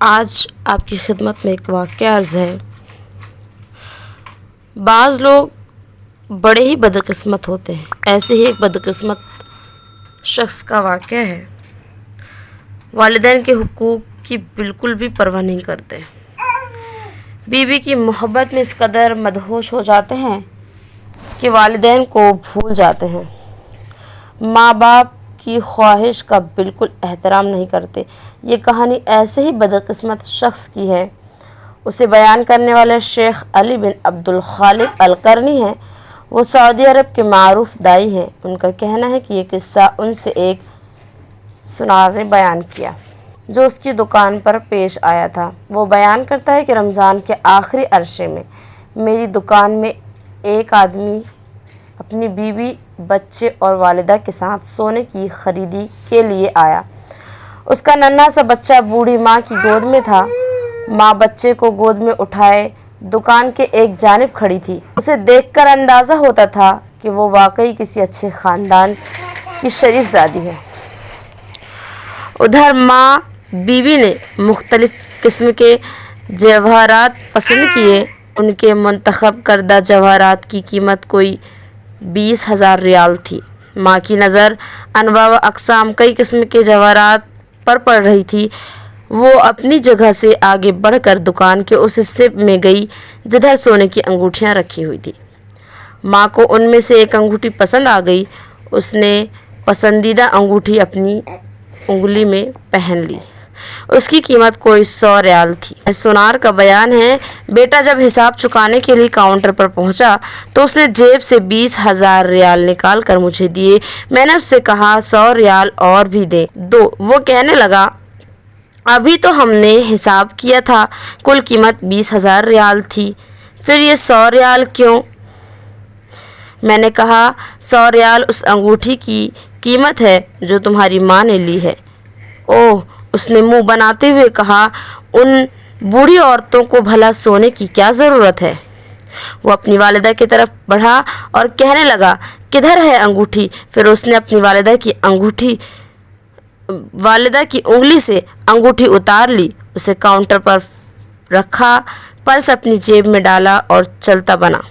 آج آپ کی خدمت میں ایک واقعہ عرض ہے۔ بعض لوگ بڑے ہی بدقسمت ہوتے ہیں۔ ایسے ہی ایک بدقسمت شخص کا واقعہ ہے۔ والدین کے حقوق کی بالکل بھی پرواہ نہیں کرتے۔ بیوی کی محبت میں اس قدر مدہوش ہو جاتے ہیں کہ والدین کو بھول جاتے ہیں۔ ماں باپ کی خواہش کا بالکل احترام نہیں کرتے۔ یہ کہانی ایسے ہی بدقسمت شخص کی ہے۔ اسے بیان کرنے والے شیخ علی بن عبد الخالق القرنی ہیں۔ وہ سعودی عرب کے معروف داعی ہیں۔ ان کا کہنا ہے کہ یہ قصہ ان سے ایک سنار نے بیان کیا جو اس کی دکان پر پیش آیا تھا۔ وہ بیان کرتا ہے کہ رمضان کے آخری عرصے میں میری دکان میں ایک آدمی اپنی بیوی، بچے اور والدہ کے ساتھ سونے کی خریدی کے لیے آیا۔ اس کا ننھا سا بچہ بوڑھی ماں کی گود میں تھا۔ ماں بچے کو گود میں اٹھائے دکان کے ایک جانب کھڑی تھی۔ اسے دیکھ کر اندازہ ہوتا تھا کہ وہ واقعی کسی اچھے خاندان کی شریف زادی ہے۔ ادھر ماں بیوی نے مختلف قسم کے جواہرات پسند کیے۔ ان کے منتخب کردہ جواہرات کی قیمت کوئی 20,000 ریال تھی۔ ماں کی نظر انواع و اقسام کئی قسم کے جواہرات پر پڑ رہی تھی۔ وہ اپنی جگہ سے آگے بڑھ کر دکان کے اس حصے میں گئی جدھر سونے کی انگوٹھیاں رکھی ہوئی تھی۔ ماں کو ان میں سے ایک انگوٹھی پسند آ گئی۔ اس نے پسندیدہ انگوٹھی اپنی انگلی میں پہن لی۔ اس کی قیمت کوئی 100 ریال تھی۔ سنار کا بیان ہے، بیٹا جب حساب چکانے کے لیے کاؤنٹر پر پہنچا تو اس نے جیب سے 20,000 ریال نکال کر مجھے دیے۔ میں نے اس سے کہا 100 ریال اور بھی دو۔ وہ کہنے لگا ابھی تو ہم نے حساب کیا تھا، کل قیمت 20,000 ریال تھی، پھر یہ 100 ریال کیوں؟ میں نے کہا 100 ریال اس انگوٹھی کی قیمت ہے جو تمہاری ماں نے لی ہے۔ اوہ، اس نے منہ بناتے ہوئے کہا، ان بوڑھی عورتوں کو بھلا سونے کی کیا ضرورت ہے؟ وہ اپنی والدہ کی طرف بڑھا اور کہنے لگا کدھر ہے انگوٹھی؟ پھر اس نے اپنی والدہ کی انگلی سے انگوٹھی اتار لی، اسے کاؤنٹر پر رکھا، پرس اپنی جیب میں ڈالا اور چلتا بنا۔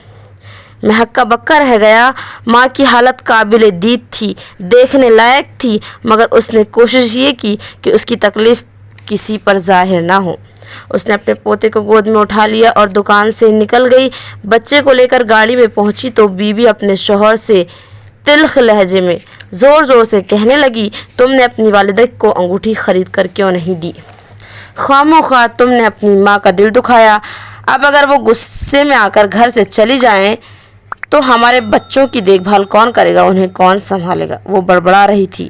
میں ہکا بکا رہ گیا۔ ماں کی حالت قابل دید تھی، دیکھنے لائق تھی، مگر اس نے کوشش یہ کی کہ اس کی تکلیف کسی پر ظاہر نہ ہو۔ اس نے اپنے پوتے کو گود میں اٹھا لیا اور دکان سے نکل گئی۔ بچے کو لے کر گاڑی میں پہنچی تو بیوی اپنے شوہر سے تلخ لہجے میں زور زور سے کہنے لگی، تم نے اپنی والدہ کو انگوٹھی خرید کر کیوں نہیں دی؟ خواہ تم نے اپنی ماں کا دل دکھایا۔ اب اگر وہ غصے میں آ کر گھر سے چلی جائیں تو ہمارے بچوں کی دیکھ بھال کون کرے گا؟ انہیں کون سنبھالے گا؟ وہ بڑبڑا رہی تھی۔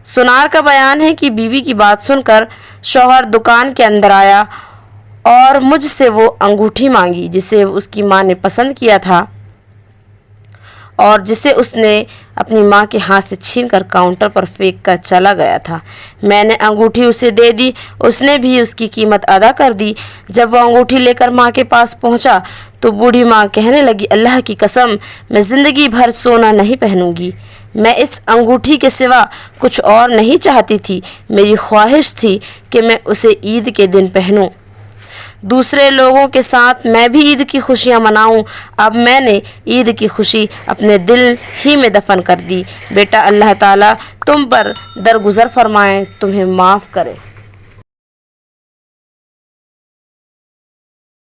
سنار کا بیان ہے کہ بیوی کی بات سن کر شوہر دکان کے اندر آیا اور مجھ سے وہ انگوٹھی مانگی جسے اس کی ماں نے پسند کیا تھا اور جسے اس نے اپنی ماں کے ہاتھ سے چھین کر کاؤنٹر پر پھینک کر چلا گیا تھا۔ میں نے انگوٹھی اسے دے دی، اس نے بھی اس کی قیمت ادا کر دی۔ جب وہ انگوٹھی لے کر ماں کے پاس پہنچا تو بوڑھی ماں کہنے لگی، اللہ کی قسم، میں زندگی بھر سونا نہیں پہنوں گی۔ میں اس انگوٹھی کے سوا کچھ اور نہیں چاہتی تھی۔ میری خواہش تھی کہ میں اسے عید کے دن پہنوں، دوسرے لوگوں کے ساتھ میں بھی عید کی خوشیاں مناؤں۔ اب میں نے عید کی خوشی اپنے دل ہی میں دفن کر دی۔ بیٹا اللہ تعالیٰ تم پر درگزر فرمائے، تمہیں معاف کرے۔